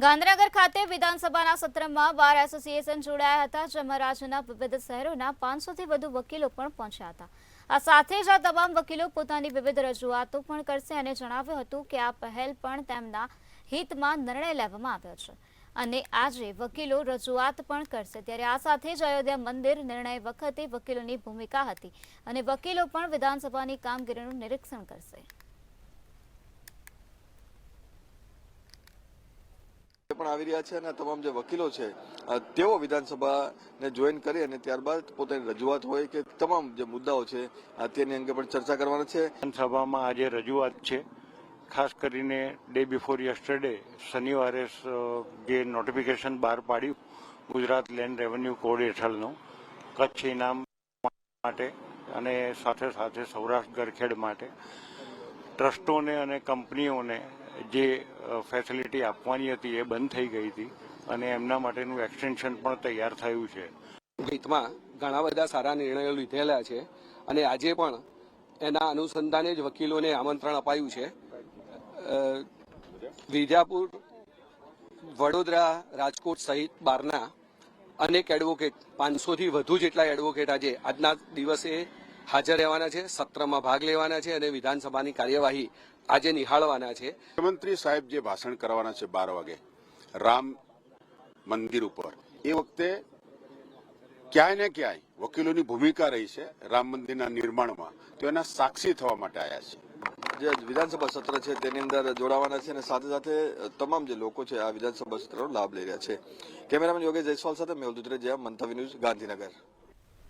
ગાંધીનગર ખાતે વિધાનસભાના સત્રમાં બાર એસોસિએશન જોડાયા હતા, જેમાં રાજ્યના વિવિધ શહેરોના 500થી વધુ વકીલો પણ પહોંચ્યા હતા. આ સાથે જ આ તમામ વકીલો પોતાની વિવિધ રજૂઆતો પણ કરશે અને જણાવ્યું હતું કે આ પહેલ પણ તેમના હિતમાં નિર્ણય લેવામાં આવ્યો છે અને આજે વકીલો રજૂઆત પણ કરશે. ત્યારે આ સાથે જ અયોધ્યા મંદિર નિર્ણય વખતે વકીલોની ભૂમિકા હતી અને વકીલો પણ વિધાનસભાની કામગીરીનું નિરીક્ષણ કરશે. પણ આવી રહ્યા છે અને તમામ જે વકીલો છે તેઓ વિધાનસભાને જોઈન કરી અને ત્યારબાદ પોતાની રજૂઆત હોય કે તમામ જે મુદ્દાઓ છે તેની અંગે પણ ચર્ચા કરવાના છે. વિધાનસભામાં આજે રજૂઆત છે. ખાસ કરીને ડે બિફોર યસ્ટરડે શનિવારે જે નોટિફિકેશન બહાર પાડ્યું ગુજરાત લેન્ડ રેવન્યુ કોડ હેઠળનું કચ્છ ઇનામ માટે અને સાથે સાથે સૌરાષ્ટ્ર ગરખેડ માટે ટ્રસ્ટોને અને કંપનીઓને જે ફેસિલિટી આપવાની હતી એ બંધ થઈ ગઈ હતી અને એમના માટેનું એક્સટેન્શન પણ તૈયાર થયું છે. હિતમાં ઘણા બધા સારા નિર્ણયો લીધેલા છે અને આજે પણ એના અનુસંધાને જ વકીલોને આમંત્રણ અપાયું છે. વિજાપુર, વડોદરા, રાજકોટ સહિત બહારના અનેક એડવોકેટ 500થી વધુ જેટલા એડવોકેટ આજે આજના દિવસે હાજર રહેવાના છે, સત્રમાં ભાગ લેવાના છે અને વિધાનસભાની કાર્યવાહી આજે નિહાળવાના છે. મુખ્યમંત્રી સાહેબ જે ભાષણ કરવાના છે 12 વાગે રામ મંદિર ઉપર, એ વખતે ક્યાંય ને ક્યાંય વકીલોની ભૂમિકા રહી છે રામ મંદિરના નિર્માણમાં, તો એના સાક્ષી થવા માટે આવ્યા છે. જે વિધાનસભા સત્ર છે તેની અંદર જોડાવાના છે અને સાથે સાથે તમામ જે લોકો છે આ વિધાનસભા સત્રનો લાભ લઈ રહ્યા છે. કેમેરામેન યોગેશ જયસ્વાલ સાથે મેહુલ દુધરેજા, મંતવ્ય ન્યૂઝ, ગાંધીનગર.